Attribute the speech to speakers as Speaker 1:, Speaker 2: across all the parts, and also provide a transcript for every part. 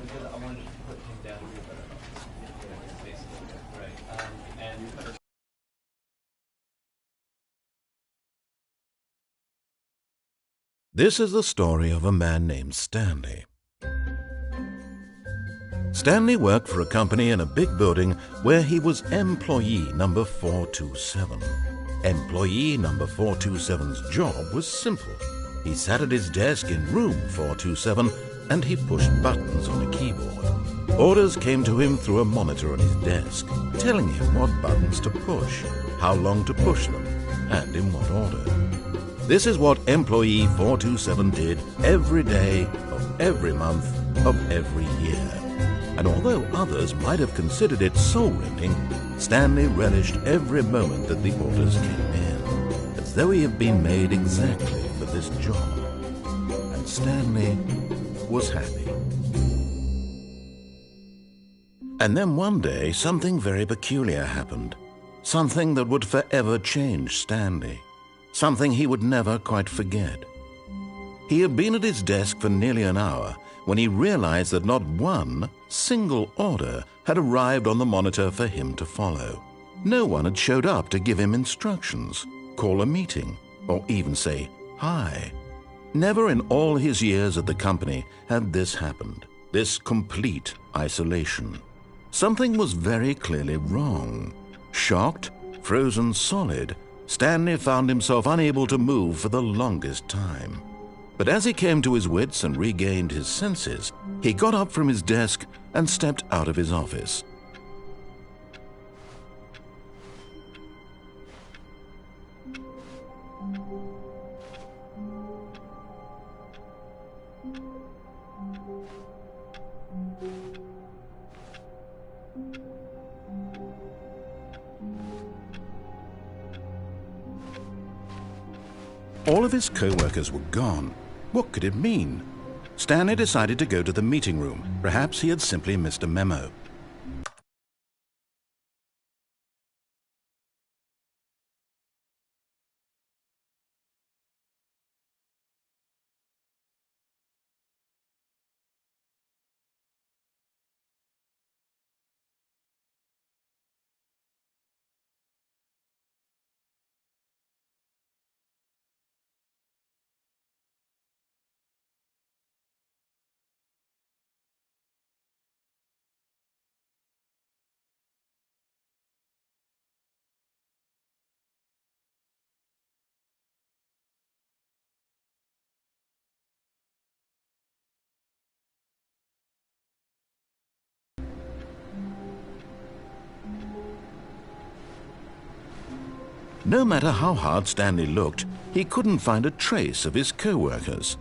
Speaker 1: because I wanted to put him down here, but basically, right. And
Speaker 2: This is the story of a man named Stanley. Stanley worked for a company in a big building where he was employee number 427. Employee number 427's job was simple. He sat at his desk in room 427 and he pushed buttons on a keyboard. Orders came to him through a monitor on his desk, telling him what buttons to push, how long to push them, and in what order. This is what employee 427 did every day of every month of every year. And although others might have considered it soul-rending, Stanley relished every moment that the orders came in, as though he had been made exactly for this job. And Stanley was happy. And then one day, something very peculiar happened. Something that would forever change Stanley. Something he would never quite forget. He had been at his desk for nearly an hour when he realized that not one single order had arrived on the monitor for him to follow. No one had showed up to give him instructions, call a meeting, or even say hi. Never in all his years at the company had this happened, this complete isolation. Something was very clearly wrong. Shocked, frozen solid, Stanley found himself unable to move for the longest time. But as he came to his wits and regained his senses, he got up from his desk and stepped out of his office. All of his co-workers were gone. What could it mean? Stanley decided to go to the meeting room. Perhaps he had simply missed a memo. No matter how hard Stanley looked, he couldn't find a trace of his co-workers.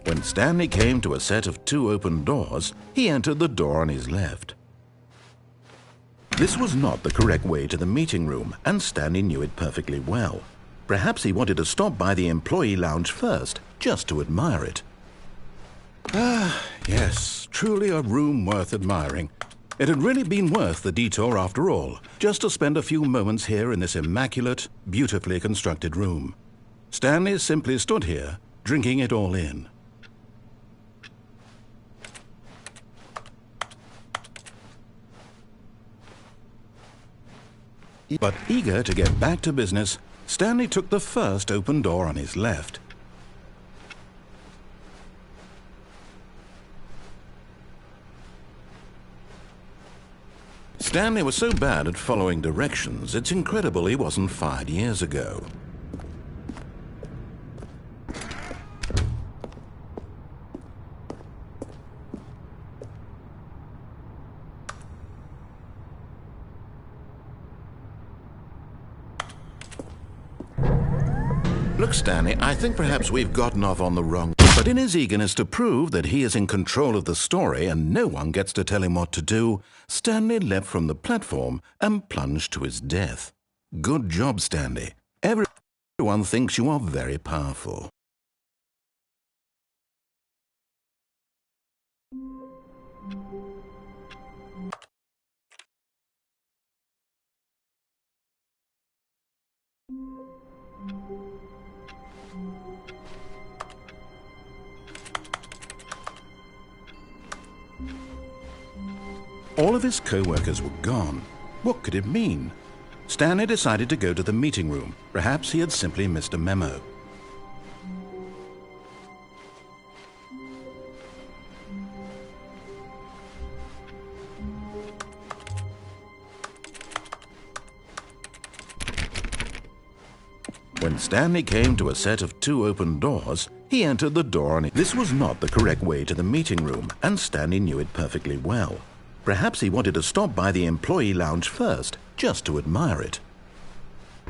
Speaker 2: When Stanley came to a set of 2 open doors, he entered the door on his left. This was not the correct way to the meeting room, and Stanley knew it perfectly well. Perhaps he wanted to stop by the employee lounge first, just to admire it. Ah, yes, truly a room worth admiring. It had really been worth the detour after all, just to spend a few moments here in this immaculate, beautifully constructed room. Stanley simply stood here, drinking it all in. But eager to get back to business, Stanley took the first open door on his left. Stanley was so bad at following directions, it's incredible he wasn't fired years ago. Look, Stanley, I think perhaps we've gotten off on the wrong... But in his eagerness to prove that he is in control of the story and no one gets to tell him what to do, Stanley leapt from the platform and plunged to his death. Good job, Stanley. Everyone thinks you are very powerful. All of his co-workers were gone. What could it mean? Stanley decided to go to the meeting room. Perhaps he had simply missed a memo. When Stanley came to a set of 2 open doors, he entered the door on it. This was not the correct way to the meeting room, and Stanley knew it perfectly well. Perhaps he wanted to stop by the employee lounge first, just to admire it.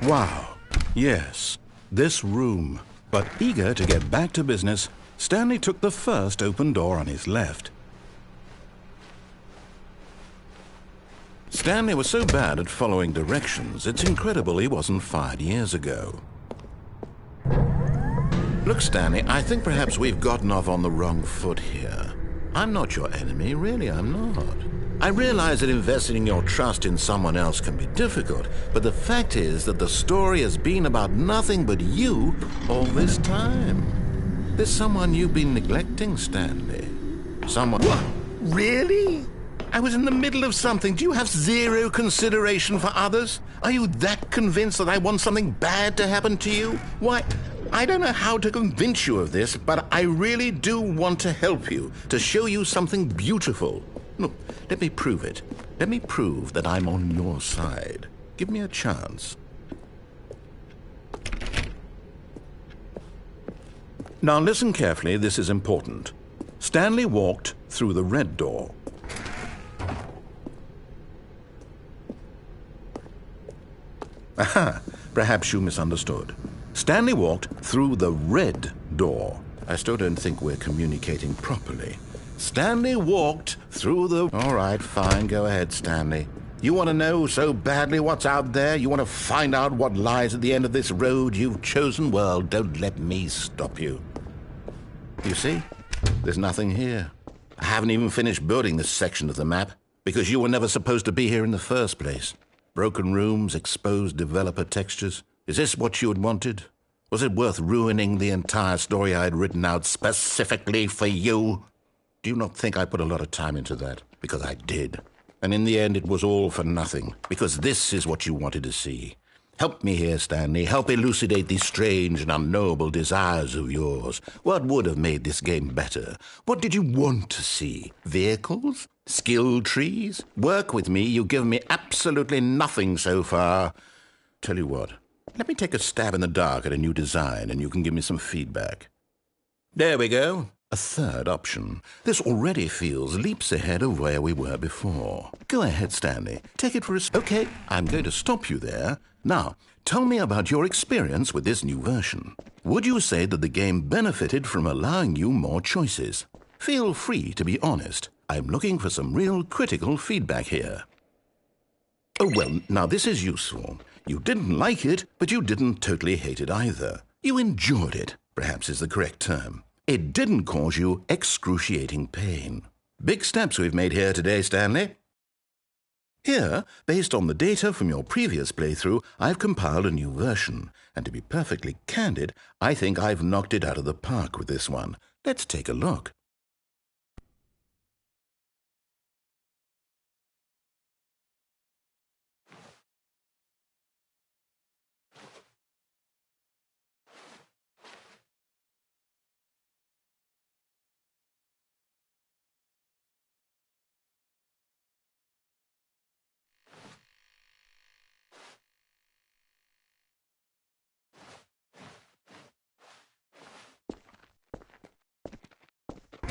Speaker 2: Wow, yes, this room. But eager to get back to business, Stanley took the first open door on his left. Stanley was so bad at following directions, it's incredible he wasn't fired years ago. Look, Stanley, I think perhaps we've gotten off on the wrong foot here. I'm not your enemy, really, I'm not. I realize that investing your trust in someone else can be difficult, but the fact is that the story has been about nothing but you all this time. There's someone you've been neglecting, Stanley. Someone... What? Really? I was in the middle of something. Do you have zero consideration for others? Are you that convinced that I want something bad to happen to you? Why, I don't know how to convince you of this, but I really do want to help you, to show you something beautiful. Look, let me prove it. Let me prove that I'm on your side. Give me a chance. Now listen carefully, this is important. Stanley walked through the red door. Aha, perhaps you misunderstood. Stanley walked through the red door. I still don't think we're communicating properly. Stanley walked through the... All right, fine, go ahead, Stanley. You want to know so badly what's out there? You want to find out what lies at the end of this road you've chosen? Well, don't let me stop you. You see, there's nothing here. I haven't even finished building this section of the map, because you were never supposed to be here in the first place. Broken rooms, exposed developer textures. Is this what you had wanted? Was it worth ruining the entire story I had written out specifically for you? Do you not think I put a lot of time into that? Because I did. And in the end, it was all for nothing. Because this is what you wanted to see. Help me here, Stanley. Help elucidate these strange and unknowable desires of yours. What would have made this game better? What did you want to see? Vehicles? Skill trees? Work with me. You've given me absolutely nothing so far. Tell you what. Let me take a stab in the dark at a new design, and you can give me some feedback. There we go. A third option. This already feels leaps ahead of where we were before. Go ahead, Stanley. Take it for a... Okay, I'm going to stop you there. Now, tell me about your experience with this new version. Would you say that the game benefited from allowing you more choices? Feel free to be honest. I'm looking for some real critical feedback here. Oh, well, now this is useful. You didn't like it, but you didn't totally hate it either. You enjoyed it, perhaps is the correct term. It didn't cause you excruciating pain. Big steps we've made here today, Stanley. Here, based on the data from your previous playthrough, I've compiled a new version. And to be perfectly candid, I think I've knocked it out of the park with this one. Let's take a look.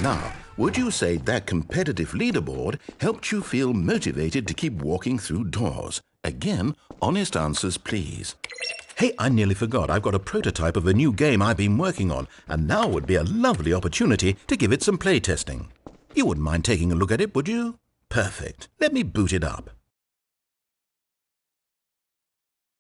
Speaker 2: Now, would you say that competitive leaderboard helped you feel motivated to keep walking through doors? Again, honest answers, please. Hey, I nearly forgot. I've got a prototype of a new game I've been working on, and now would be a lovely opportunity to give it some play testing. You wouldn't mind taking a look at it, would you? Perfect. Let me boot it up.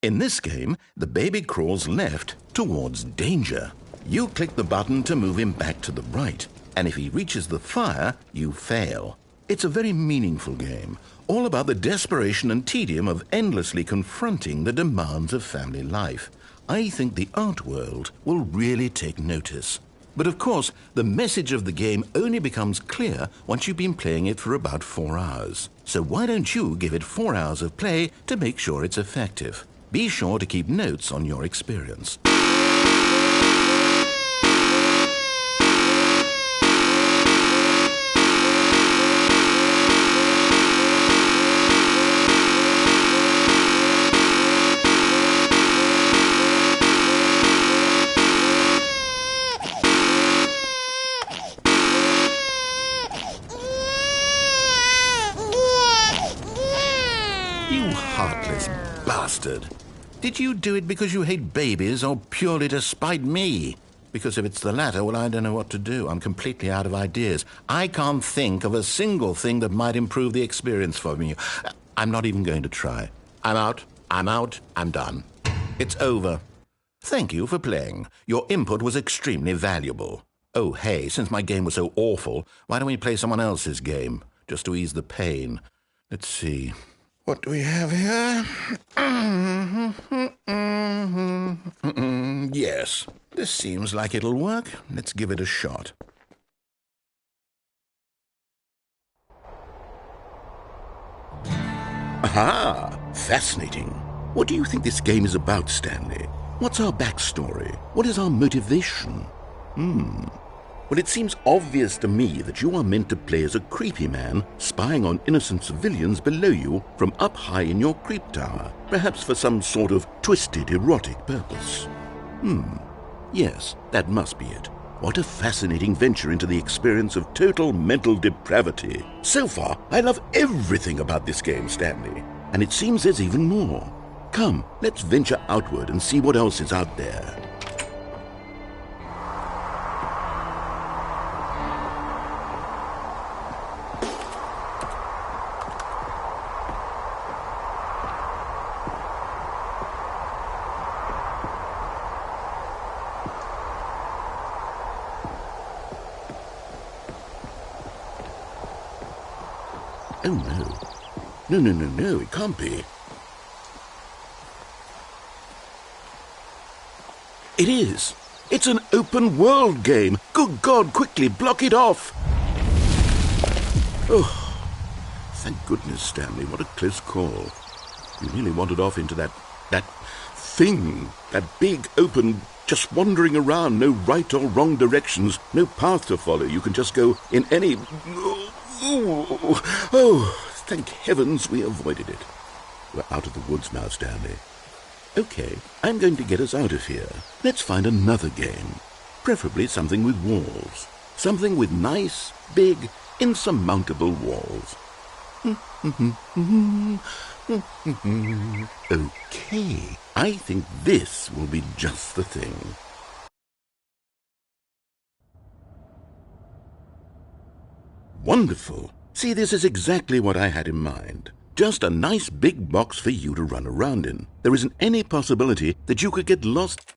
Speaker 2: In this game, the baby crawls left towards danger. You click the button to move him back to the right, and if he reaches the fire, you fail. It's a very meaningful game, all about the desperation and tedium of endlessly confronting the demands of family life. I think the art world will really take notice. But of course, the message of the game only becomes clear once you've been playing it for about 4 hours. So why don't you give it 4 hours of play to make sure it's effective? Be sure to keep notes on your experience. You heartless bastard. Did you do it because you hate babies or purely to spite me? Because if it's the latter, well, I don't know what to do. I'm completely out of ideas. I can't think of a single thing that might improve the experience for me. I'm not even going to try. I'm out. I'm done. It's over. Thank you for playing. Your input was extremely valuable. Oh, hey, since my game was so awful, why don't we play someone else's game, just to ease the pain? Let's see. What do we have here? Yes, this seems like it'll work. Let's give it a shot. Aha! Fascinating. What do you think this game is about, Stanley? What's our backstory? What is our motivation? Well, it seems obvious to me that you are meant to play as a creepy man spying on innocent civilians below you from up high in your creep tower, perhaps for some sort of twisted erotic purpose. Yes, that must be it. What a fascinating venture into the experience of total mental depravity. So far, I love everything about this game, Stanley, and it seems there's even more. Come, let's venture outward and see what else is out there. Oh, no. No, it can't be. It is. It's an open world game. Good God, quickly block it off. Oh, thank goodness, Stanley. What a close call. You nearly wandered off into that thing, that big open, just wandering around, no right or wrong directions, no path to follow. You can just go in any... Oh, thank heavens we avoided it. We're out of the woods now, Stanley. Okay, I'm going to get us out of here. Let's find another game. Preferably something with walls. Something with nice, big, insurmountable walls. Okay, I think this will be just the thing. Wonderful. See, this is exactly what I had in mind. Just a nice big box for you to run around in. There isn't any possibility that you could get lost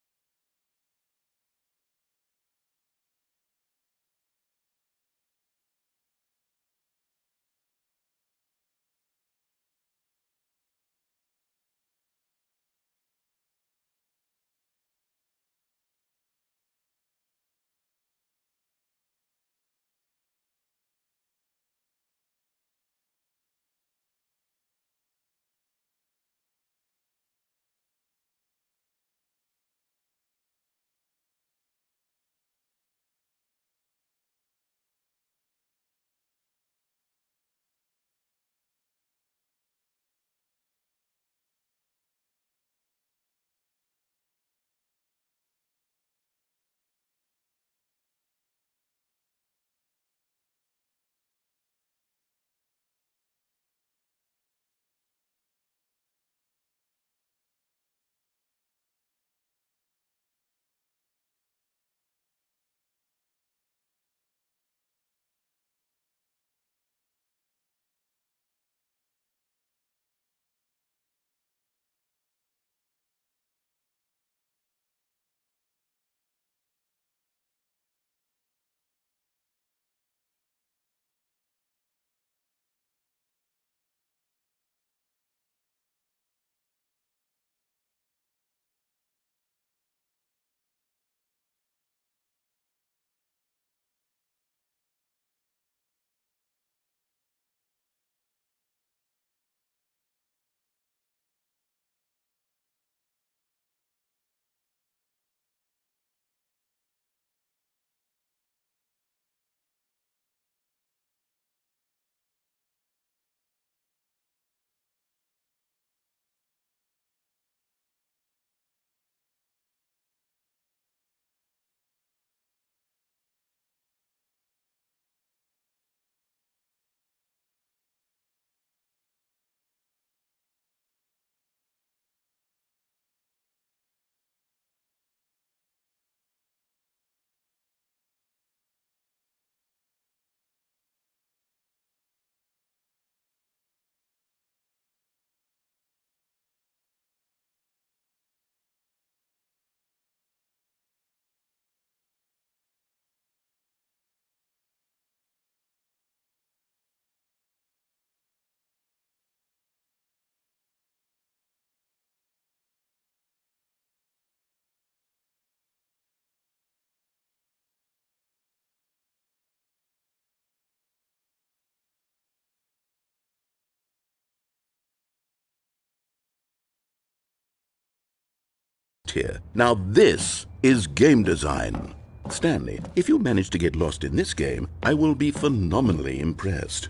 Speaker 2: here. Now this is game design. Stanley, if you manage to get lost in this game, I will be phenomenally impressed.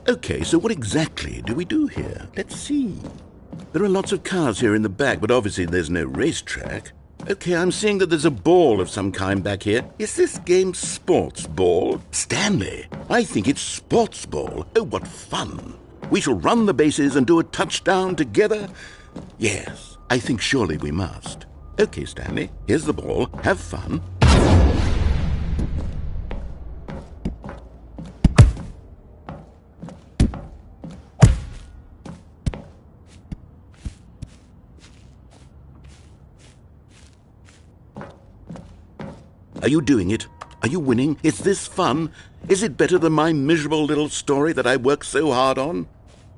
Speaker 2: Okay, so what exactly do we do here? Let's see. There are lots of cars here in the back, but obviously there's no racetrack. Okay, I'm seeing that there's a ball of some kind back here. Is this game sports ball? Stanley, I think it's sports ball. Oh, what fun. We shall run the bases and do a touchdown together? Yes, I think surely we must. Okay, Stanley, here's the ball. Have fun. Are you doing it? Are you winning? Is this fun? Is it better than my miserable little story that I worked so hard on?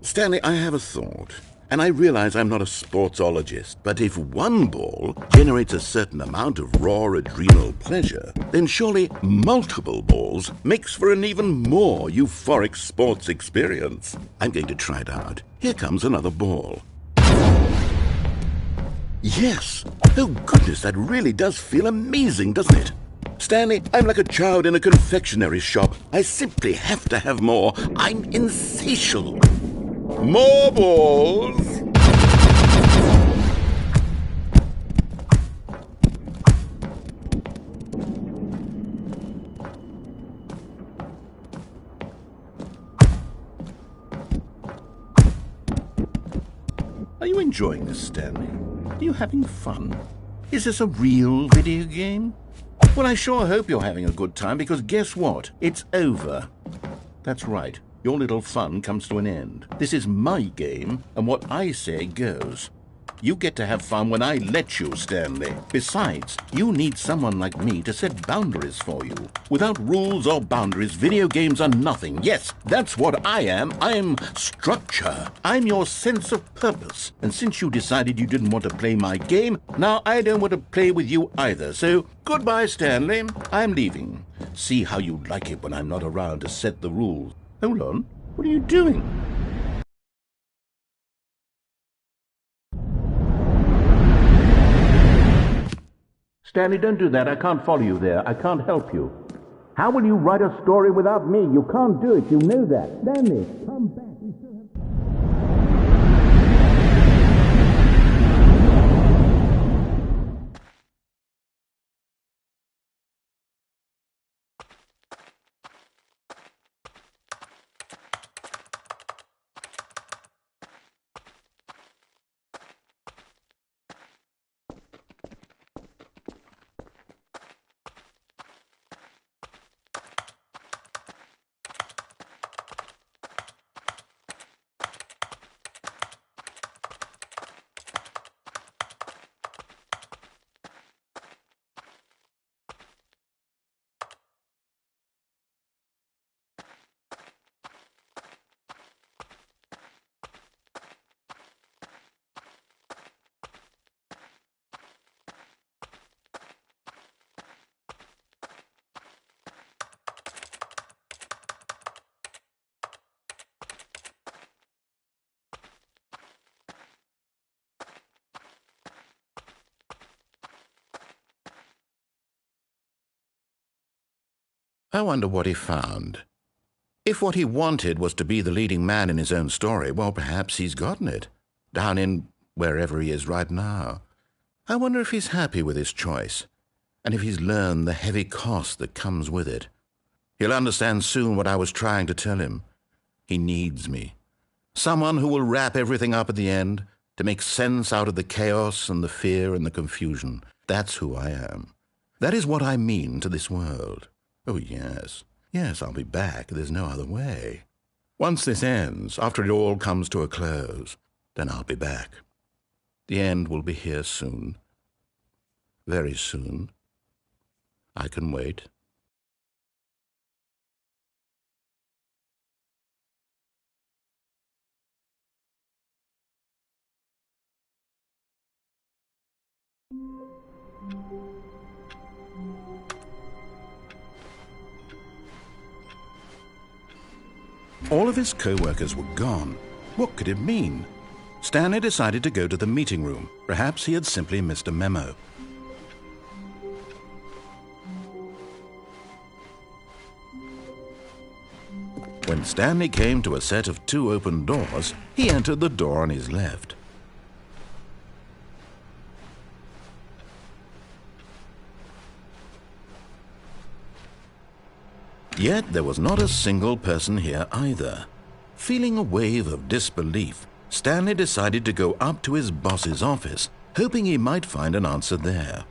Speaker 2: Stanley, I have a thought, and I realize I'm not a sportsologist, but if one ball generates a certain amount of raw adrenal pleasure, then surely multiple balls makes for an even more euphoric sports experience. I'm going to try it out. Here comes another ball. Yes! Oh goodness, that really does feel amazing, doesn't it? Stanley, I'm like a child in a confectionery shop. I simply have to have more. I'm insatiable. More balls! Are you enjoying this, Stanley? Are you having fun? Is this a real video game? Well, I sure hope you're having a good time, because guess what? It's over. That's right. Your little fun comes to an end. This is my game, and what I say goes. You get to have fun when I let you, Stanley. Besides, you need someone like me to set boundaries for you. Without rules or boundaries, video games are nothing. Yes, that's what I am. I'm structure. I'm your sense of purpose. And since you decided you didn't want to play my game, now I don't want to play with you either. So, goodbye, Stanley. I'm leaving. See how you like it when I'm not around to set the rules. Hold on. What are you doing? Stanley, don't do that. I can't follow you there. I can't help you. How will you write a story without me? You can't do it. You know that. Stanley, come back. We still have... I wonder what he found. If what he wanted was to be the leading man in his own story, well, perhaps he's gotten it, down in wherever he is right now. I wonder if he's happy with his choice, and if he's learned the heavy cost that comes with it. He'll understand soon what I was trying to tell him. He needs me. Someone who will wrap everything up at the end, to make sense out of the chaos and the fear and the confusion. That's who I am. That is what I mean to this world. Oh, yes. Yes, I'll be back. There's no other way. Once this ends, after it all comes to a close, then I'll be back. The end will be here soon. Very soon. I can wait. All of his co-workers were gone, What could it mean? Stanley decided to go to the meeting room. Perhaps he had simply missed a memo. When Stanley came to a set of 2 open doors, he entered the door on his left. Yet there was not a single person here either. Feeling a wave of disbelief, Stanley decided to go up to his boss's office, hoping he might find an answer there.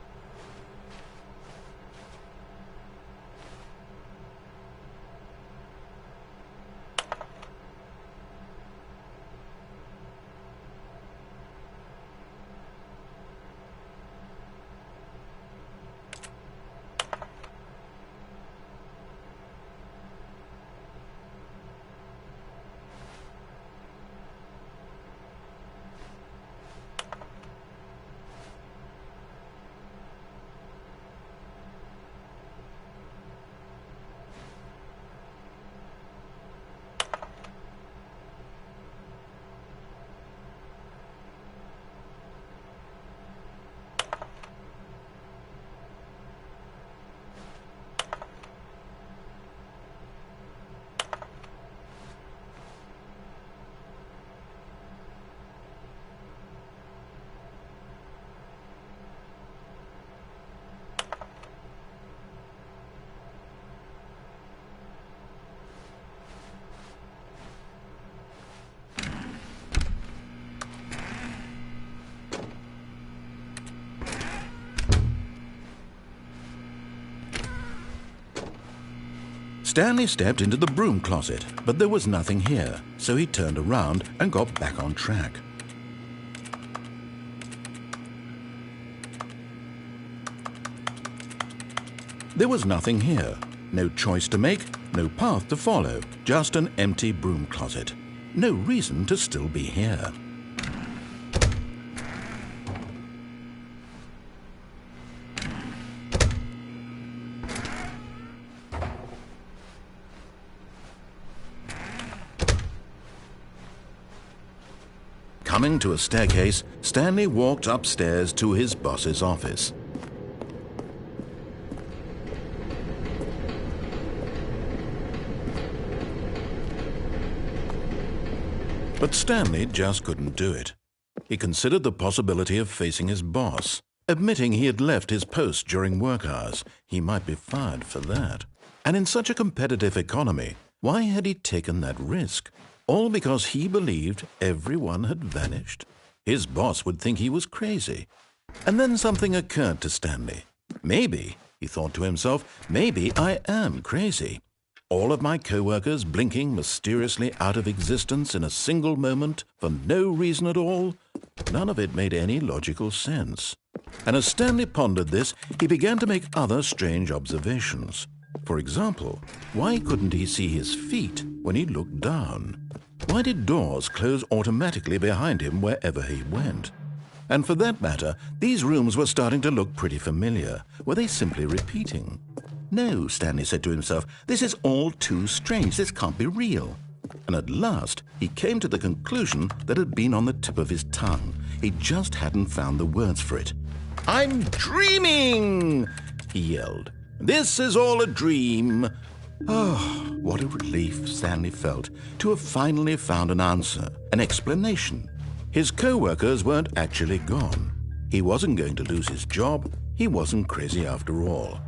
Speaker 2: Stanley stepped into the broom closet, but there was nothing here, so he turned around and got back on track. There was nothing here. No choice to make, no path to follow, just an empty broom closet. No reason to still be here. Coming to a staircase, Stanley walked upstairs to his boss's office. But Stanley just couldn't do it. He considered the possibility of facing his boss. Admitting he had left his post during work hours, he might be fired for that. And in such a competitive economy, why had he taken that risk? All because he believed everyone had vanished. His boss would think he was crazy. And then something occurred to Stanley. Maybe, he thought to himself, maybe I am crazy. All of my co-workers blinking mysteriously out of existence in a single moment for no reason at all? None of it made any logical sense. And as Stanley pondered this, he began to make other strange observations. For example, why couldn't he see his feet when he looked down? Why did doors close automatically behind him wherever he went? And for that matter, these rooms were starting to look pretty familiar. Were they simply repeating? No, Stanley said to himself, this is all too strange. This can't be real. And at last, he came to the conclusion that had been on the tip of his tongue. He just hadn't found the words for it. "I'm dreaming!" he yelled. "This is all a dream." Oh, what a relief Stanley felt to have finally found an answer, an explanation. His co-workers weren't actually gone. He wasn't going to lose his job. He wasn't crazy after all.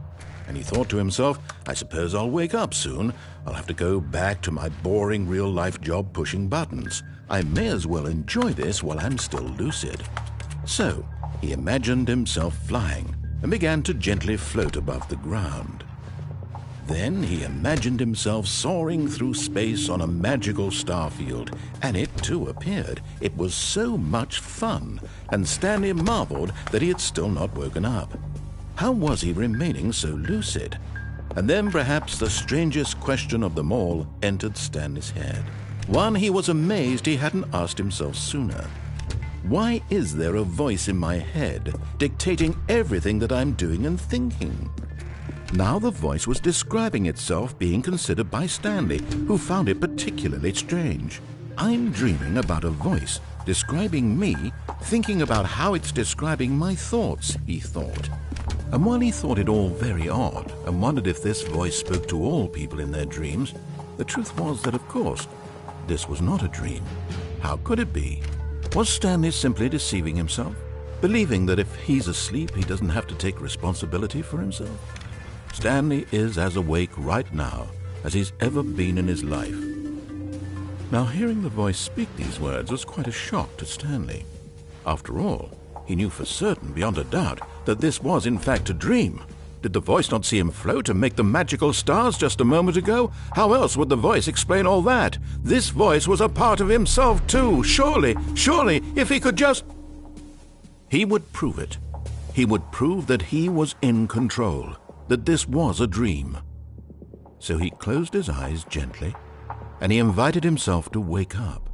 Speaker 2: And he thought to himself, I suppose I'll wake up soon. I'll have to go back to my boring real-life job pushing buttons. I may as well enjoy this while I'm still lucid. So he imagined himself flying and began to gently float above the ground. Then he imagined himself soaring through space on a magical starfield, and it too appeared. It was so much fun, and Stanley marveled that he had still not woken up. How was he remaining so lucid? And then perhaps the strangest question of them all entered Stanley's head. One he was amazed he hadn't asked himself sooner. Why is there a voice in my head dictating everything that I'm doing and thinking? Now the voice was describing itself being considered by Stanley, who found it particularly strange. I'm dreaming about a voice describing me, thinking about how it's describing my thoughts, he thought. And while he thought it all very odd and wondered if this voice spoke to all people in their dreams, the truth was that, of course, this was not a dream. How could it be? Was Stanley simply deceiving himself, believing that if he's asleep, he doesn't have to take responsibility for himself? Stanley is as awake right now as he's ever been in his life. Now, hearing the voice speak these words was quite a shock to Stanley. After all, he knew for certain, beyond a doubt, that this was in fact a dream. Did the voice not see him float and make the magical stars just a moment ago? How else would the voice explain all that? This voice was a part of himself too. Surely, if he could just... He would prove it. He would prove that he was in control, that this was a dream. So he closed his eyes gently, and he invited himself to wake up.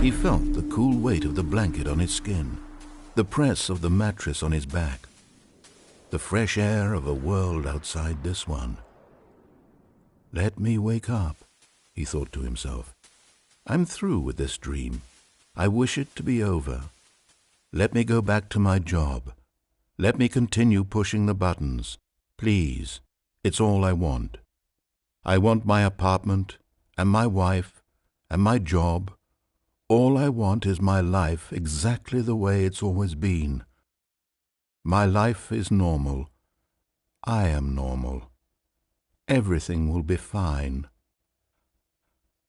Speaker 2: He felt the cool weight of the blanket on his skin, the press of the mattress on his back, the fresh air of a world outside this one. Let me wake up, he thought to himself. I'm through with this dream. I wish it to be over. Let me go back to my job. Let me continue pushing the buttons. Please, it's all I want. I want my apartment and my wife and my job. All I want is my life exactly the way it's always been. My life is normal. I am normal. Everything will be fine.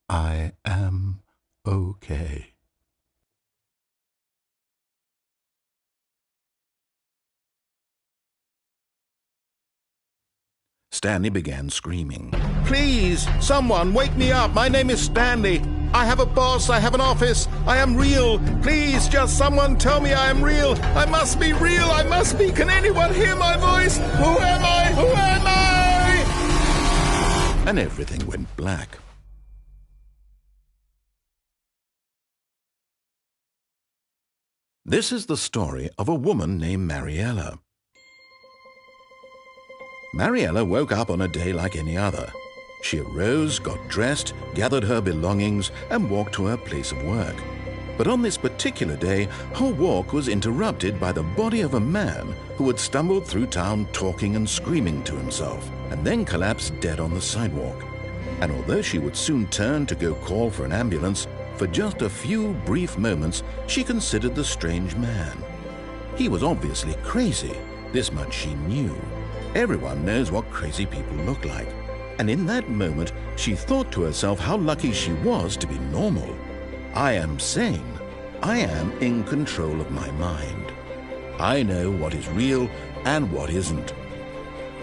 Speaker 2: I am okay. Stanley began screaming. Please, someone, wake me up. My name is Stanley. I have a boss. I have an office. I am real. Please, just someone tell me I am real. I must be real. I must be. Can anyone hear my voice? Who am I? Who am I? And everything went black. This is the story of a woman named Mariella. Mariella woke up on a day like any other. She arose, got dressed, gathered her belongings, and walked to her place of work. But on this particular day, her walk was interrupted by the body of a man who had stumbled through town talking and screaming to himself, and then collapsed dead on the sidewalk. And although she would soon turn to go call for an ambulance, for just a few brief moments she considered the strange man. He was obviously crazy, this much she knew. Everyone knows what crazy people look like. And in that moment, she thought to herself how lucky she was to be normal. I am sane. I am in control of my mind. I know what is real and what isn't.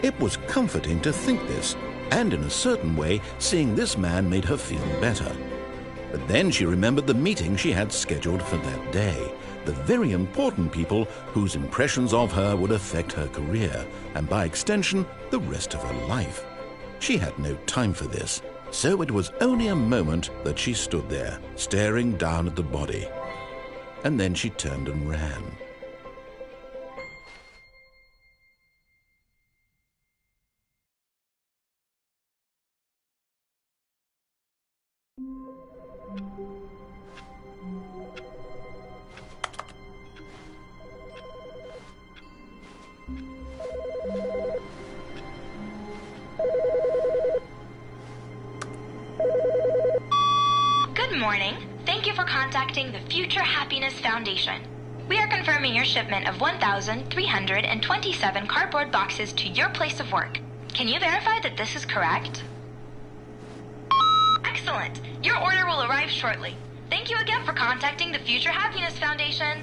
Speaker 2: It was comforting to think this, and in a certain way, seeing this man made her feel better. But then she remembered the meeting she had scheduled for that day, the very important people whose impressions of her would affect her career, and by extension, the rest of her life. She had no time for this, so it was only a moment that she stood there, staring down at the body. And then she turned and ran.
Speaker 3: Good morning. Thank you for contacting the Future Happiness Foundation. We are confirming your shipment of 1,327 cardboard boxes to your place of work. Can you verify that this is correct? Excellent. Your order will arrive shortly. Thank you again for contacting the Future Happiness Foundation.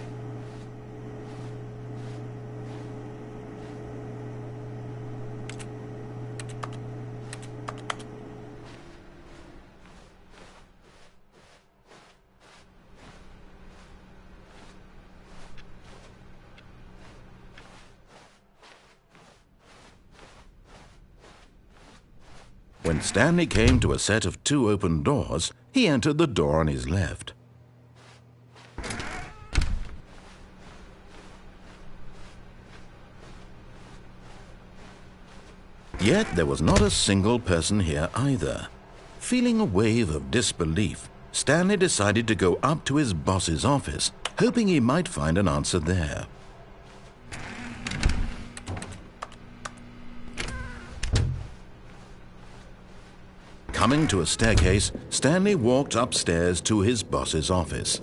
Speaker 2: When Stanley came to a set of 2 open doors, he entered the door on his left. Yet there was not a single person here either. Feeling a wave of disbelief, Stanley decided to go up to his boss's office, hoping he might find an answer there. Coming to a staircase, Stanley walked upstairs to his boss's office.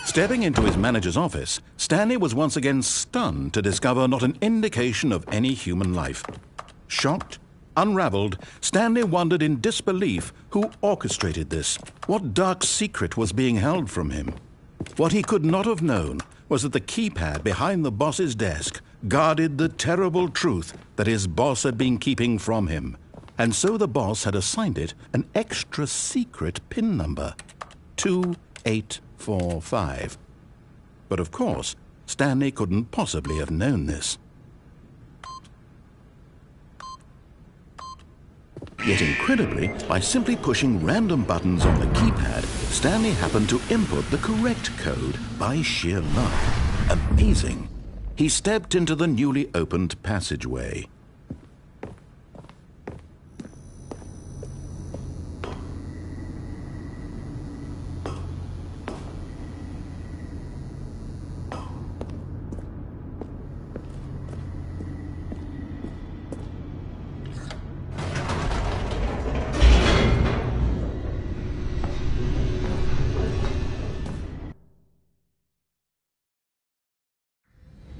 Speaker 2: Stepping into his manager's office, Stanley was once again stunned to discover not an indication of any human life. Shocked, unraveled, Stanley wondered in disbelief who orchestrated this, what dark secret was being held from him. What he could not have known was that the keypad behind the boss's desk guarded the terrible truth that his boss had been keeping from him, and so the boss had assigned it an extra secret PIN number, 2845. But of course, Stanley couldn't possibly have known this. Yet incredibly, by simply pushing random buttons on the keypad, Stanley happened to input the correct code by sheer luck. Amazing! He stepped into the newly opened passageway.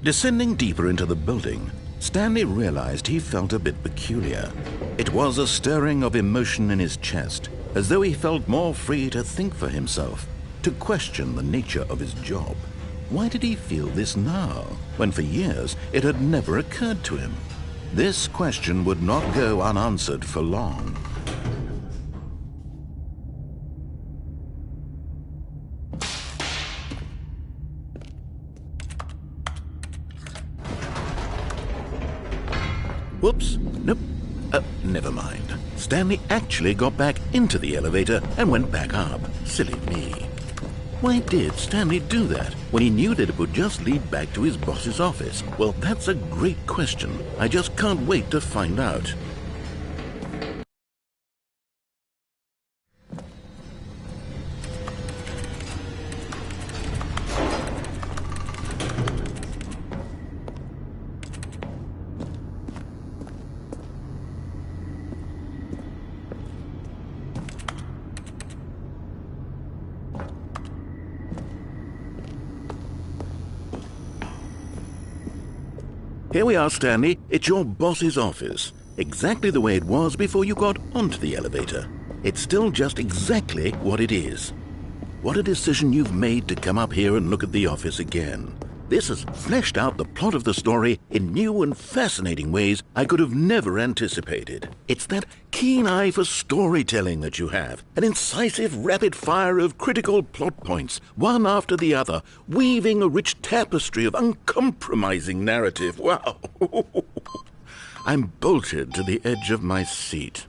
Speaker 2: Descending deeper into the building, Stanley realized he felt a bit peculiar. It was a stirring of emotion in his chest, as though he felt more free to think for himself, to question the nature of his job. Why did he feel this now, when for years it had never occurred to him? This question would not go unanswered for long. Whoops, nope, never mind. Stanley actually got back into the elevator and went back up. Silly me. Why did Stanley do that when he knew that it would just lead back to his boss's office? Well, that's a great question. I just can't wait to find out. Here we are, Stanley. It's your boss's office. Exactly the way it was before you got onto the elevator. It's still just exactly what it is. What a decision you've made to come up here and look at the office again. This has fleshed out the plot of the story in new and fascinating ways I could have never anticipated. It's that keen eye for storytelling that you have, an incisive rapid fire of critical plot points, one after the other, weaving a rich tapestry of uncompromising narrative. Wow! I'm bolted to the edge of my seat.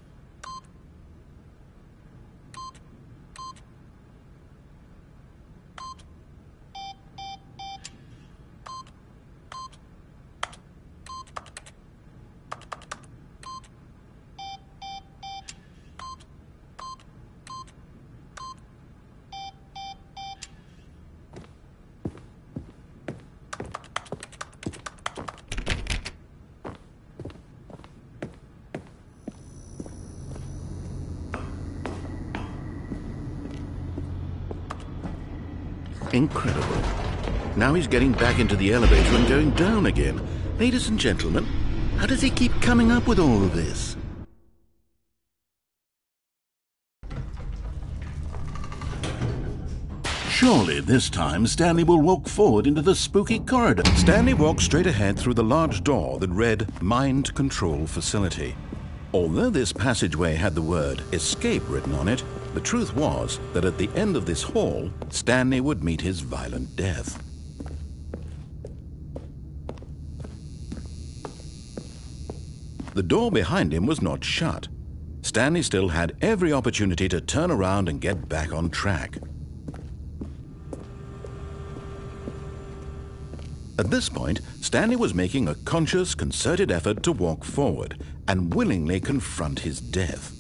Speaker 2: Incredible. Now he's getting back into the elevator and going down again. Ladies and gentlemen, how does he keep coming up with all of this? Surely this time Stanley will walk forward into the spooky corridor. Stanley walked straight ahead through the large door that read Mind Control Facility. Although this passageway had the word escape written on it, the truth was that at the end of this hall, Stanley would meet his violent death. The door behind him was not shut. Stanley still had every opportunity to turn around and get back on track. At this point, Stanley was making a conscious, concerted effort to walk forward and willingly confront his death.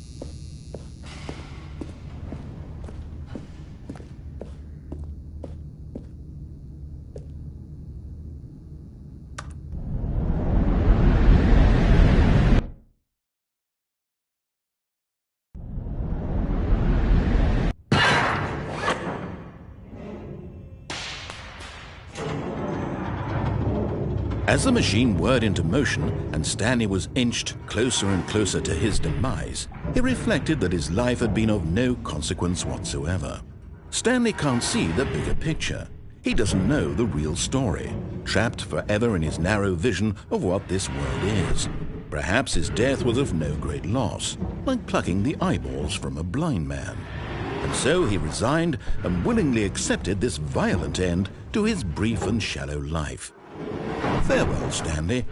Speaker 2: As the machine whirred into motion and Stanley was inched closer and closer to his demise, he reflected that his life had been of no consequence whatsoever. Stanley can't see the bigger picture. He doesn't know the real story, trapped forever in his narrow vision of what this world is. Perhaps his death was of no great loss, like plucking the eyeballs from a blind man. And so he resigned and willingly accepted this violent end to his brief and shallow life. Farewell, Stanley.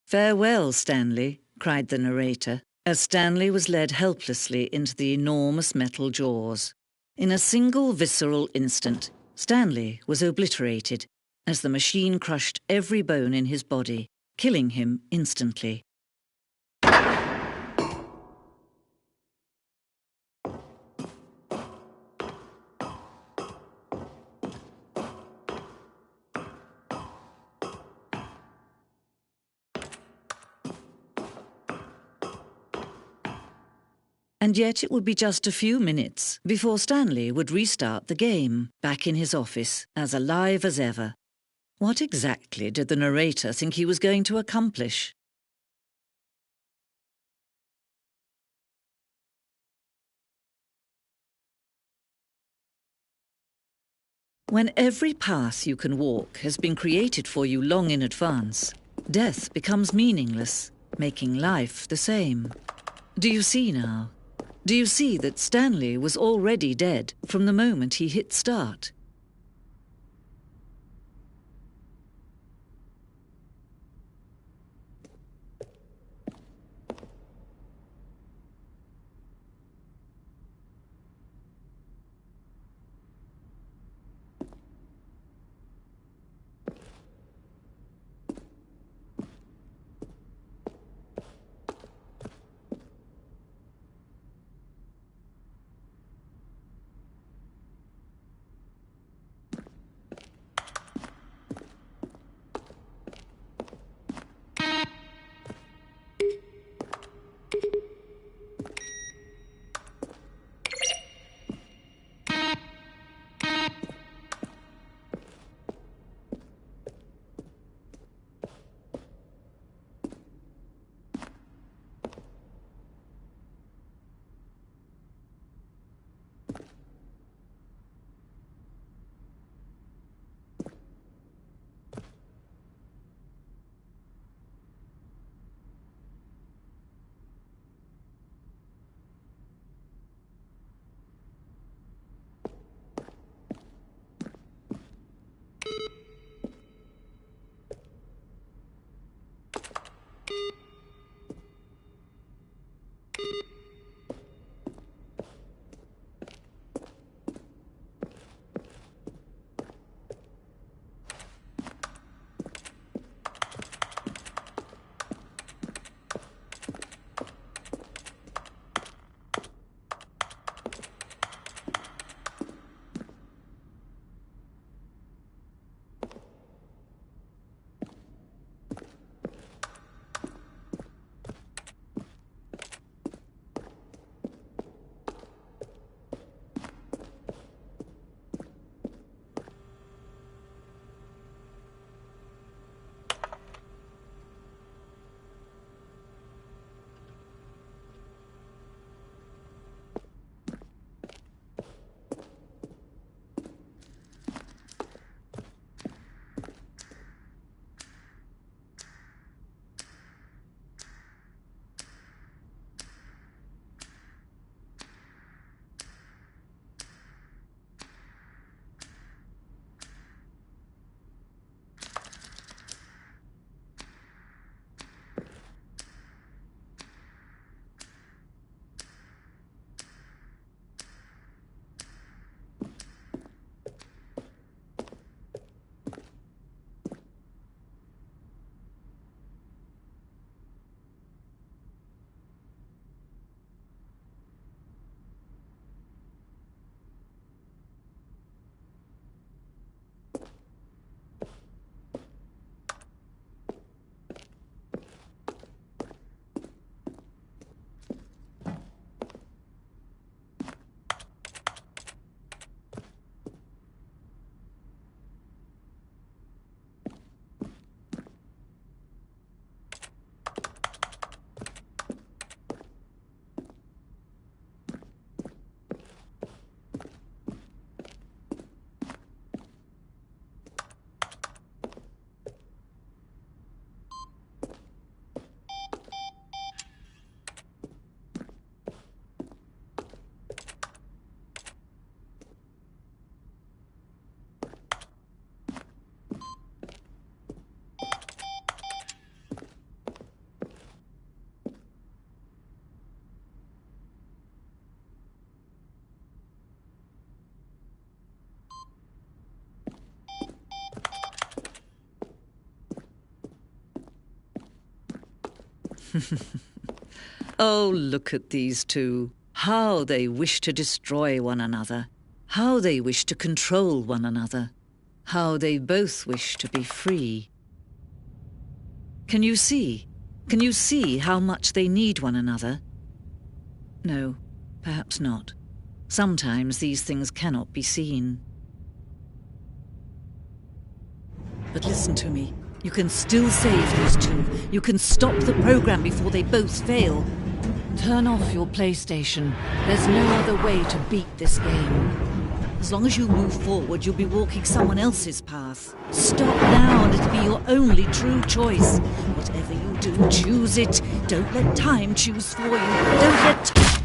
Speaker 4: "Farewell, Stanley," cried the narrator, as Stanley was led helplessly into the enormous metal jaws. In a single visceral instant, Stanley was obliterated as the machine crushed every bone in his body, killing him instantly. And yet it would be just a few minutes before Stanley would restart the game, back in his office, as alive as ever. What exactly did the narrator think he was going to accomplish? When every path you can walk has been created for you long in advance, death becomes meaningless, making life the same. Do you see now? Do you see that Stanley was already dead from the moment he hit start? Oh, look at these two. How they wish to destroy one another. How they wish to control one another. How they both wish to be free. Can you see? Can you see how much they need one another? No, perhaps not. Sometimes these things cannot be seen. But listen to me. You can still save these two. You can stop the program before they both fail. Turn off your PlayStation. There's no other way to beat this game. As long as you move forward, you'll be walking someone else's path. Stop now and it'll be your only true choice. Whatever you do, choose it. Don't let time choose for you. Don't let...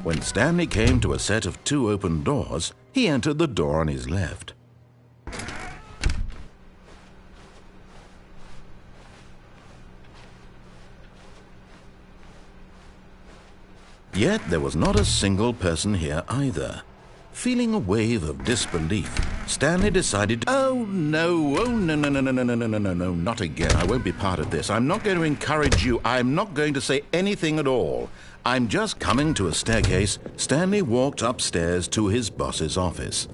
Speaker 2: When Stanley came to a set of 2 open doors, he entered the door on his left. Yet there was not a single person here either. Feeling a wave of disbelief, Stanley decided, oh no, not again. I won't be part of this. I'm not going to encourage you. I'm not going to say anything at all. I'm just coming to a staircase. Stanley walked upstairs to his boss's office.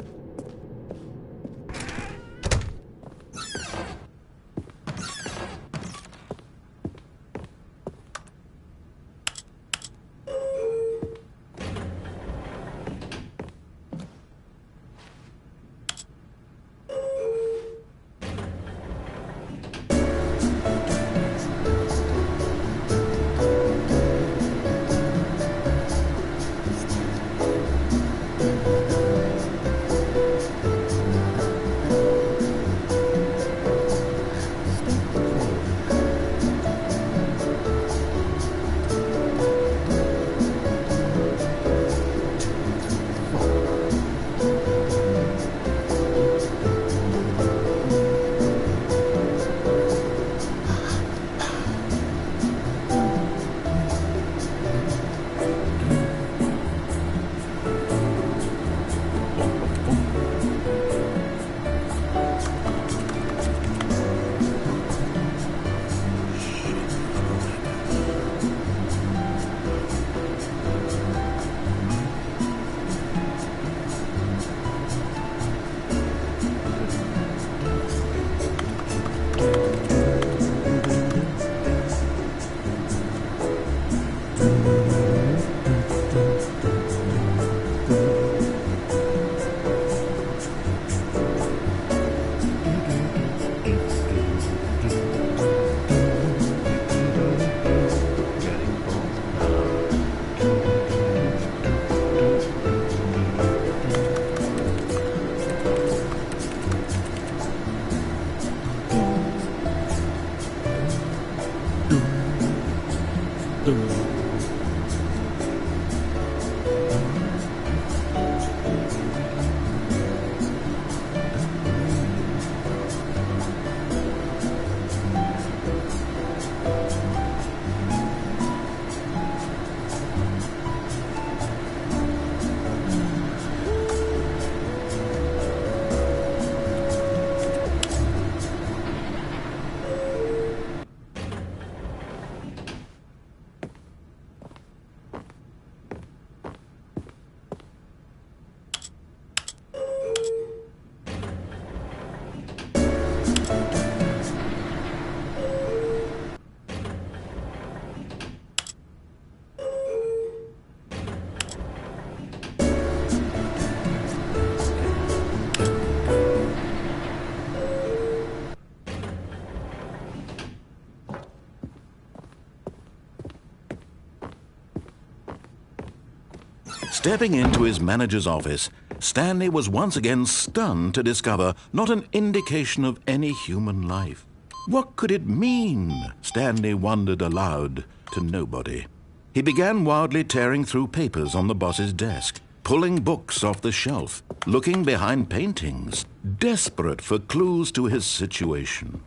Speaker 2: Stepping into his manager's office, Stanley was once again stunned to discover not an indication of any human life. What could it mean? Stanley wondered aloud to nobody. He began wildly tearing through papers on the boss's desk, pulling books off the shelf, looking behind paintings, desperate for clues to his situation.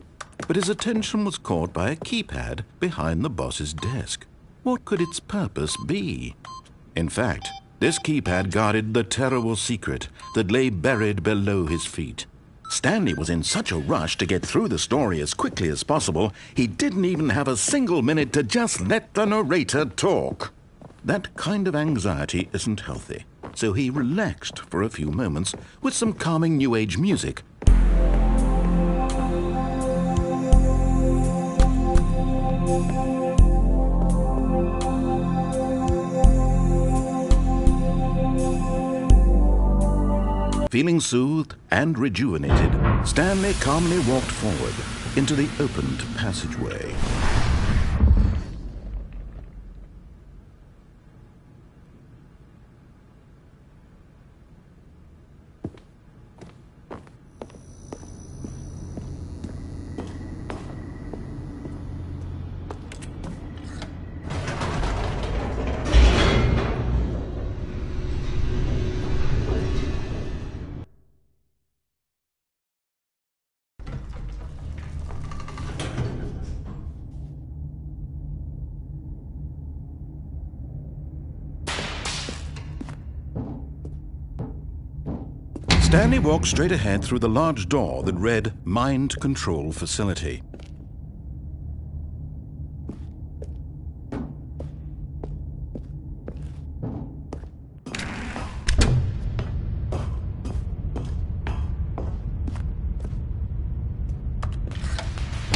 Speaker 2: But his attention was caught by a keypad behind the boss's desk. What could its purpose be? In fact, this keypad guarded the terrible secret that lay buried below his feet. Stanley was in such a rush to get through the story as quickly as possible, he didn't even have a single minute to just let the narrator talk. That kind of anxiety isn't healthy, so he relaxed for a few moments with some calming New Age music. Feeling soothed and rejuvenated, Stanley calmly walked forward into the opened passageway. Stanley walked straight ahead through the large door that read Mind Control Facility.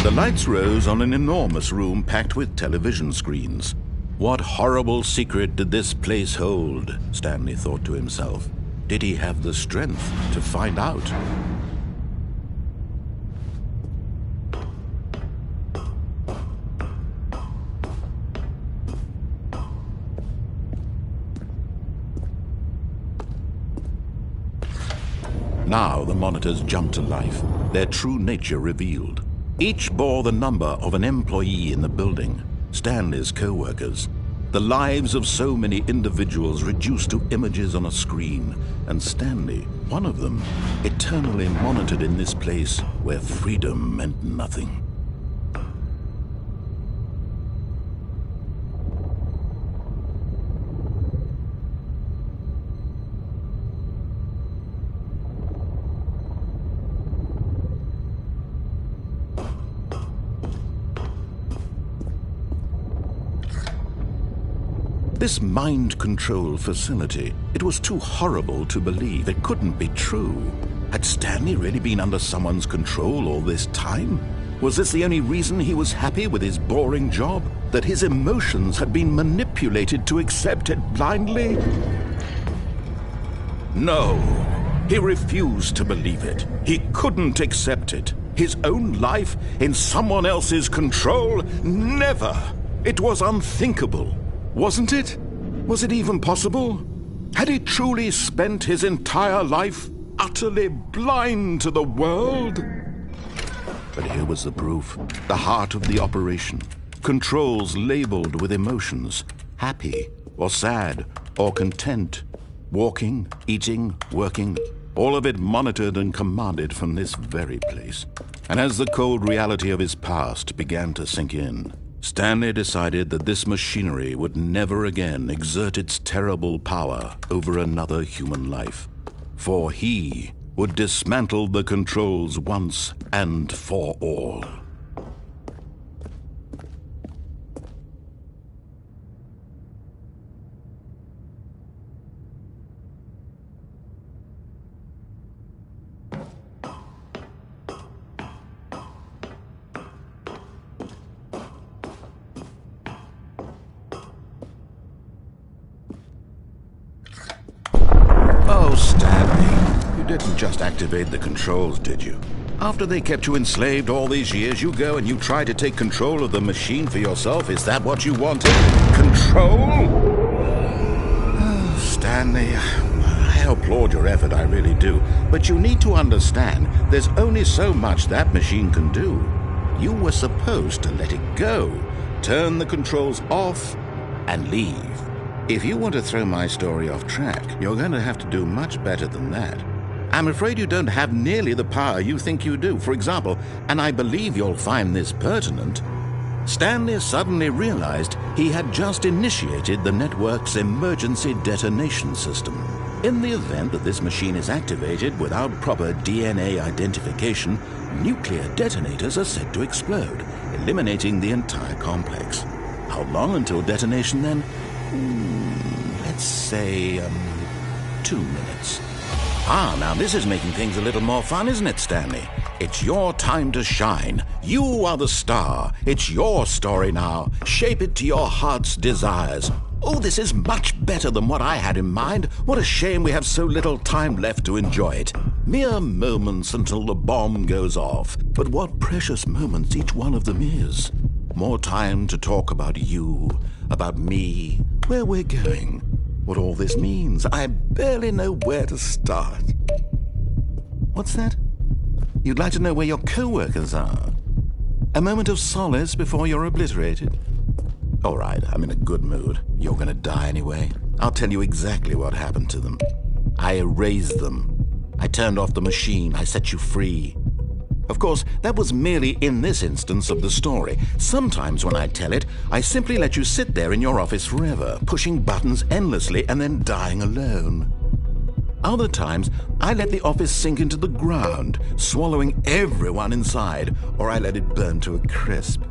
Speaker 2: The lights rose on an enormous room packed with television screens. What horrible secret did this place hold? Stanley thought to himself. Did he have the strength to find out? Now the monitors jumped to life, their true nature revealed. Each bore the number of an employee in the building, Stanley's co-workers. The lives of so many individuals reduced to images on a screen, and Stanley, one of them, eternally monitored in this place where freedom meant nothing. This mind control facility, it was too horrible to believe. It couldn't be true. Had Stanley really been under someone's control all this time? Was this the only reason he was happy with his boring job? That his emotions had been manipulated to accept it blindly? No, he refused to believe it. He couldn't accept it. His own life in someone else's control? Never! It was unthinkable. Wasn't it? Was it even possible? Had he truly spent his entire life utterly blind to the world? But here was the proof, the heart of the operation. Controls labeled with emotions, happy or sad or content. Walking, eating, working, all of it monitored and commanded from this very place. And as the cold reality of his past began to sink in, Stanley decided that this machinery would never again exert its terrible power over another human life, for he would dismantle the controls once and for all. Stanley, you didn't just activate the controls, did you? After they kept you enslaved all these years, you go and you try to take control of the machine for yourself? Is that what you wanted? Control? Oh, Stanley, I applaud your effort, I really do. But you need to understand, there's only so much that machine can do. You were supposed to let it go, turn the controls off, and leave. If you want to throw my story off track, you're going to have to do much better than that. I'm afraid you don't have nearly the power you think you do. For example, and I believe you'll find this pertinent, Stanley suddenly realized he had just initiated the network's emergency detonation system. In the event that this machine is activated without proper DNA identification, nuclear detonators are said to explode, eliminating the entire complex. How long until detonation then? Let's say, 2 minutes. Now this is making things a little more fun, isn't it, Stanley? It's your time to shine. You are the star. It's your story now. Shape it to your heart's desires. Oh, this is much better than what I had in mind. What a shame we have so little time left to enjoy it. Mere moments until the bomb goes off. But what precious moments each one of them is. More time to talk about you, about me, where we're going, what all this means. I barely know where to start. What's that? You'd like to know where your co-workers are? A moment of solace before you're obliterated? All right, I'm in a good mood. You're going to die anyway. I'll tell you exactly what happened to them. I erased them. I turned off the machine. I set you free. Of course, that was merely in this instance of the story. Sometimes when I tell it, I simply let you sit there in your office forever, pushing buttons endlessly and then dying alone. Other times, I let the office sink into the ground, swallowing everyone inside, or I let it burn to a crisp.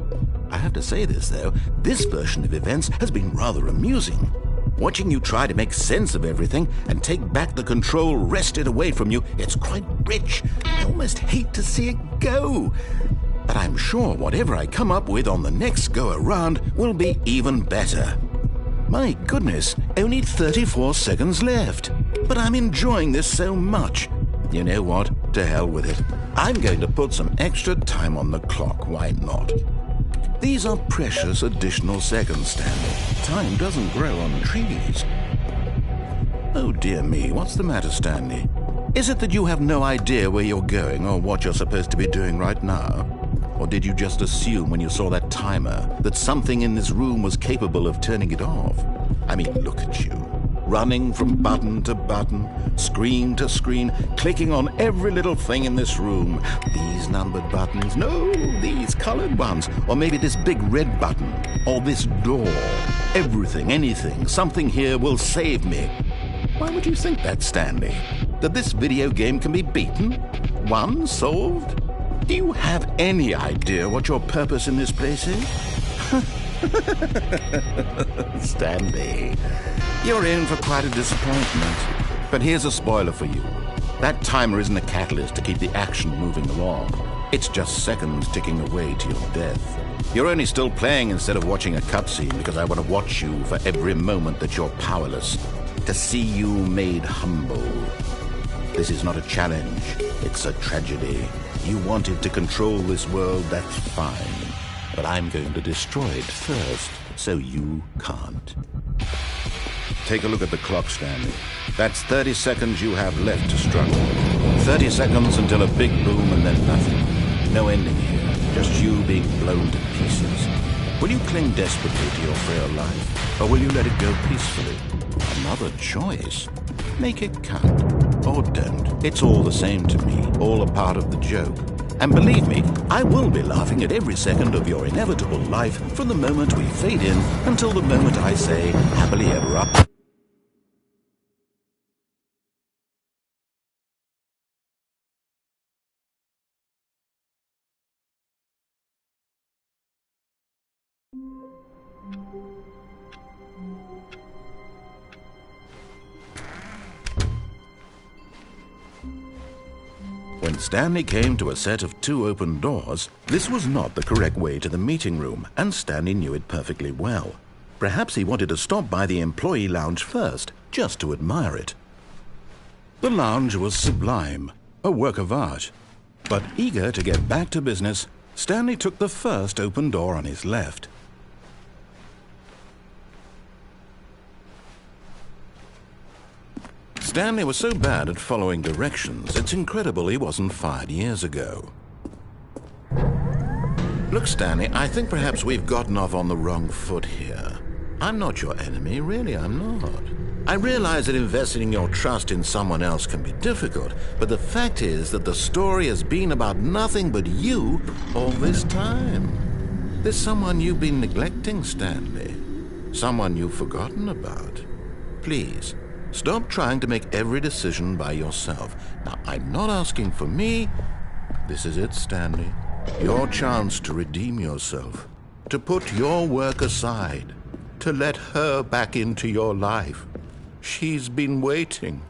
Speaker 2: I have to say this, though, this version of events has been rather amusing. Watching you try to make sense of everything and take back the control wrested away from you, it's quite rich. I almost hate to see it go. But I'm sure whatever I come up with on the next go-around will be even better. My goodness, only 34 seconds left. But I'm enjoying this so much. You know what? To hell with it. I'm going to put some extra time on the clock. Why not? These are precious additional seconds, Stanley. Time doesn't grow on trees. Oh dear me, what's the matter, Stanley? Is it that you have no idea where you're going or what you're supposed to be doing right now? Or did you just assume when you saw that timer that something in this room was capable of turning it off? I mean, look at you. Running from button to button, screen to screen, clicking on every little thing in this room. These numbered buttons, no, these colored ones. Or maybe this big red button, or this door. Everything, anything, something here will save me. Why would you think that, Stanley? That this video game can be beaten? Won? Solved? Do you have any idea what your purpose in this place is? Stanley, you're in for quite a disappointment. But here's a spoiler for you. That timer isn't a catalyst to keep the action moving along. It's just seconds ticking away to your death. You're only still playing instead of watching a cutscene because I want to watch you for every moment that you're powerless. To see you made humble. This is not a challenge. It's a tragedy. You wanted to control this world, that's fine. But I'm going to destroy it first, so you can't. Take a look at the clock, Stanley. That's 30 seconds you have left to struggle. 30 seconds until a big boom and then nothing. No ending here, just you being blown to pieces. Will you cling desperately to your frail life, or will you let it go peacefully? Another choice. Make it count, or don't. It's all the same to me, all a part of the joke. And believe me, I will be laughing at every second of your inevitable life from the moment we fade in until the moment I say, happily ever up. When Stanley came to a set of 2 open doors, this was not the correct way to the meeting room, and Stanley knew it perfectly well. Perhaps he wanted to stop by the employee lounge first, just to admire it. The lounge was sublime, a work of art. But eager to get back to business, Stanley took the first open door on his left. Stanley was so bad at following directions, it's incredible he wasn't fired years ago. Look, Stanley, I think perhaps we've gotten off on the wrong foot here. I'm not your enemy, really, I'm not. I realize that investing your trust in someone else can be difficult, but the fact is that the story has been about nothing but you all this time. There's someone you've been neglecting, Stanley. Someone you've forgotten about. Please. Stop trying to make every decision by yourself. Now, I'm not asking for me. This is it, Stanley. Your chance to redeem yourself. To put your work aside. To let her back into your life. She's been waiting.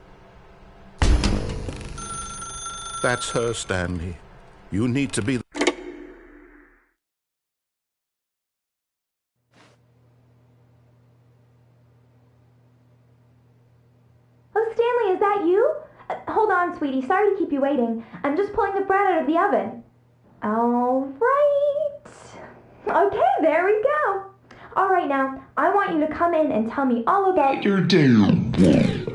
Speaker 2: That's her, Stanley. You need to be...
Speaker 5: on, sweetie. Sorry to keep you waiting. I'm just pulling the bread out of the oven. All right. Okay, there we go. All right, now, I want you to come in and tell me all about your day.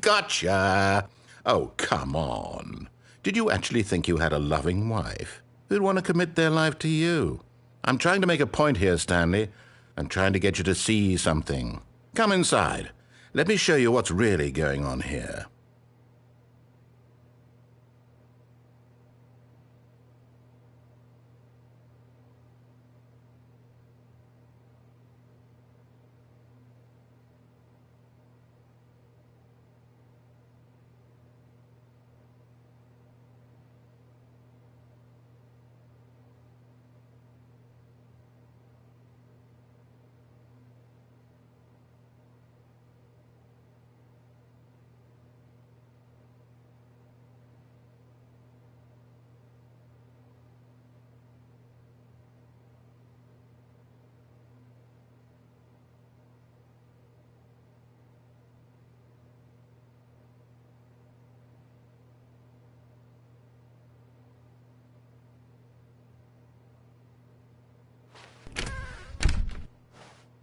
Speaker 2: Gotcha! Oh, come on. Did you actually think you had a loving wife who'd want to commit their life to you? I'm trying to make a point here, Stanley. I'm trying to get you to see something. Come inside. Let me show you what's really going on here.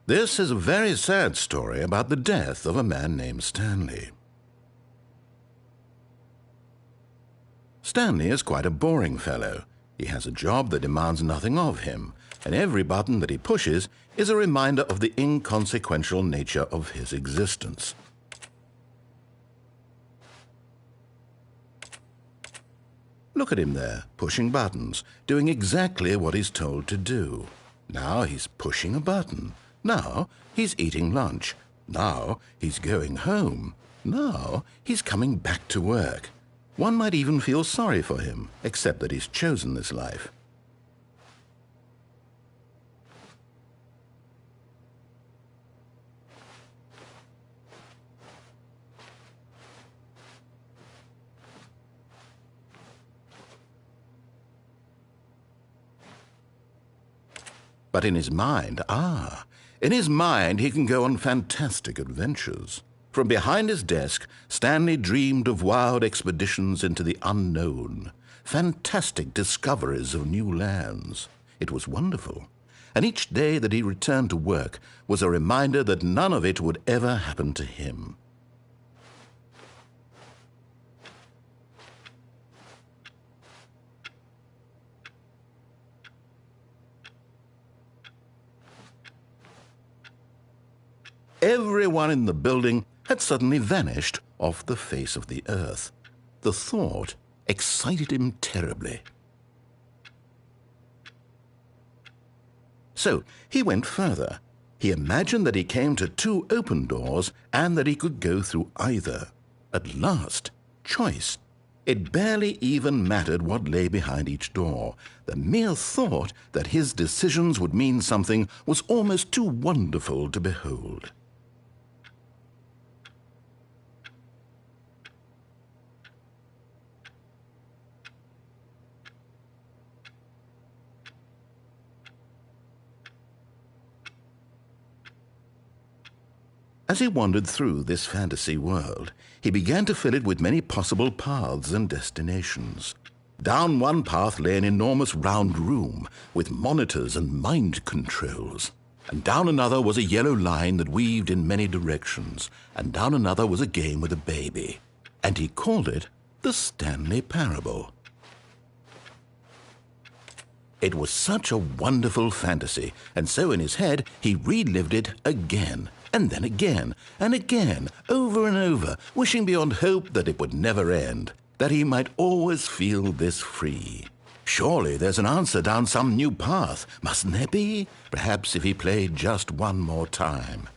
Speaker 2: This is a very sad story about the death of a man named Stanley. Stanley is quite a boring fellow. He has a job that demands nothing of him, and every button that he pushes is a reminder of the inconsequential nature of his existence. Look at him there, pushing buttons, doing exactly what he's told to do. Now he's pushing a button. Now he's eating lunch. Now he's going home. Now he's coming back to work. One might even feel sorry for him, except that he's chosen this life. But in his mind, in his mind he can go on fantastic adventures. From behind his desk, Stanley dreamed of wild expeditions into the unknown, fantastic discoveries of new lands. It was wonderful, and each day that he returned to work was a reminder that none of it would ever happen to him. Everyone in the building had suddenly vanished off the face of the earth. The thought excited him terribly. So he went further. He imagined that he came to two open doors and that he could go through either. At last, choice. It barely even mattered what lay behind each door. The mere thought that his decisions would mean something was almost too wonderful to behold. As he wandered through this fantasy world, he began to fill it with many possible paths and destinations. Down one path lay an enormous round room with monitors and mind controls. And down another was a yellow line that weaved in many directions. And down another was a game with a baby. And he called it the Stanley Parable. It was such a wonderful fantasy, and so in his head he relived it again, and then again, and again, over and over, wishing beyond hope that it would never end, that he might always feel this free. Surely there's an answer down some new path, mustn't there be? Perhaps if he played just one more time.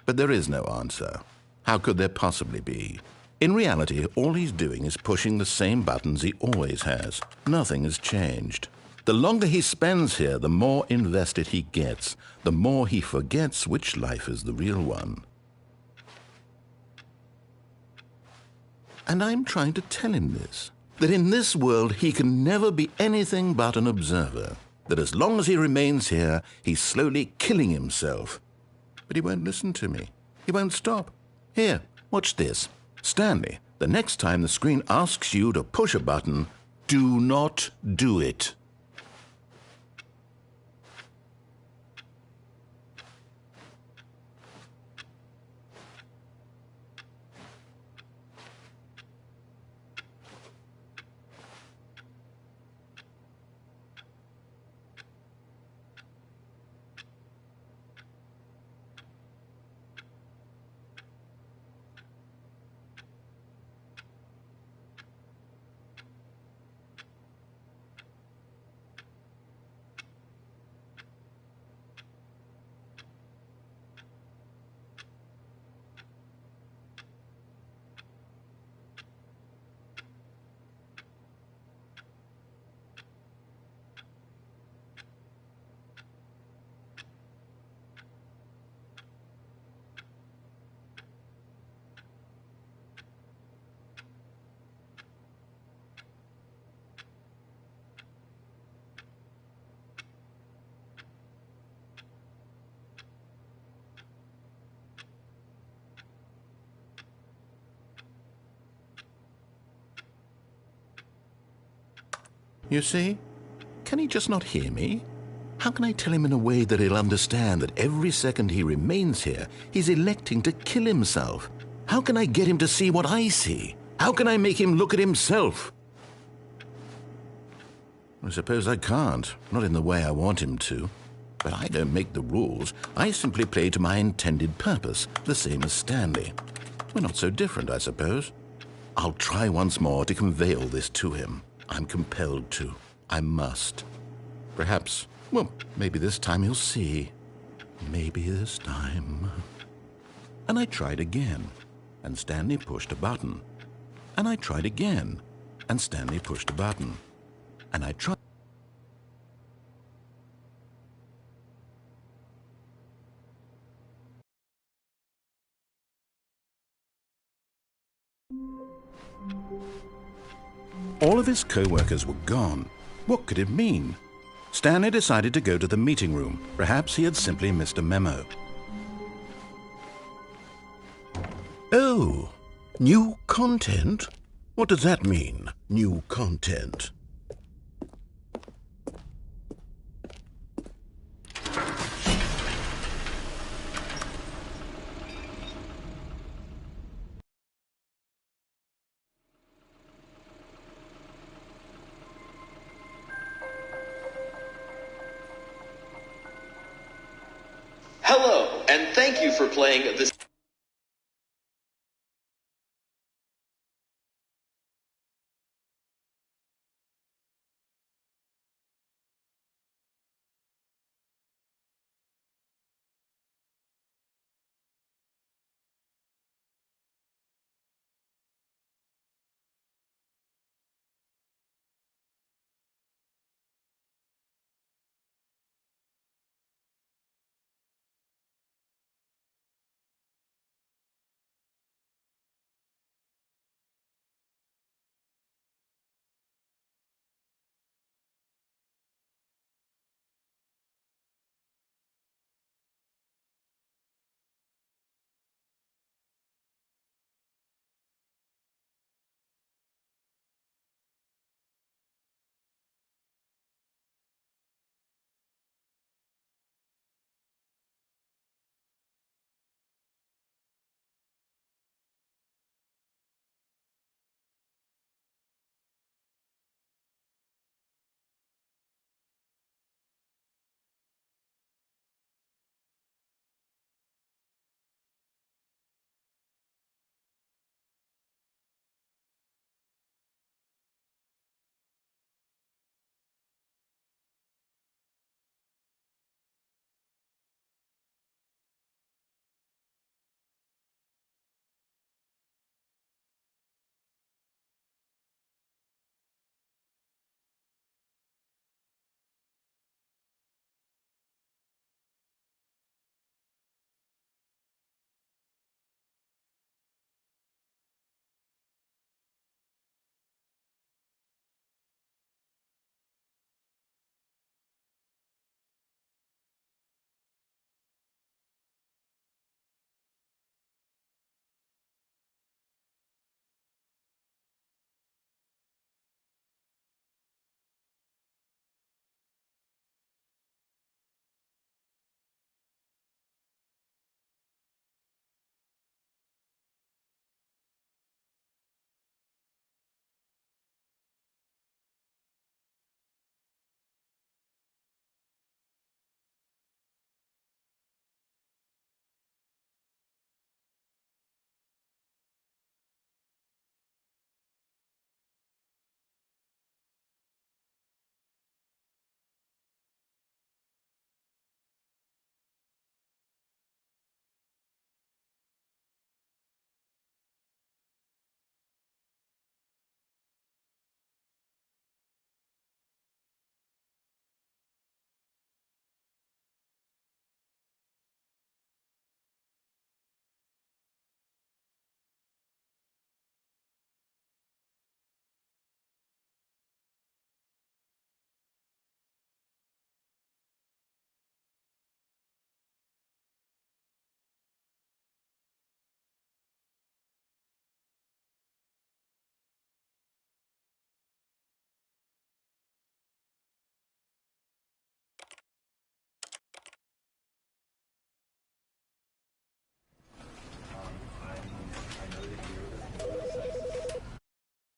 Speaker 2: But there is no answer. How could there possibly be? In reality, all he's doing is pushing the same buttons he always has. Nothing has changed. The longer he spends here, the more invested he gets, the more he forgets which life is the real one. And I'm trying to tell him this, that in this world he can never be anything but an observer, that as long as he remains here, he's slowly killing himself. But he won't listen to me. He won't stop. Here, watch this. Stanley, the next time the screen asks you to push a button, do not do it. You see? Can he just not hear me? How can I tell him in a way that he'll understand that every second he remains here, he's electing to kill himself? How can I get him to see what I see? How can I make him look at himself? I suppose I can't, not in the way I want him to. But I don't make the rules. I simply play to my intended purpose, the same as Stanley. We're not so different, I suppose. I'll try once more to convey all this to him. I'm compelled to. I must. Perhaps, well, maybe this time he'll see. Maybe this time. And I tried again, and Stanley pushed a button. And I tried again, and Stanley pushed a button. And I tried. All of his co-workers were gone. What could it mean? Stanley decided to go to the meeting room. Perhaps he had simply missed a memo. Oh, new content? What does that mean, new content?
Speaker 6: Hello, and thank you for playing this.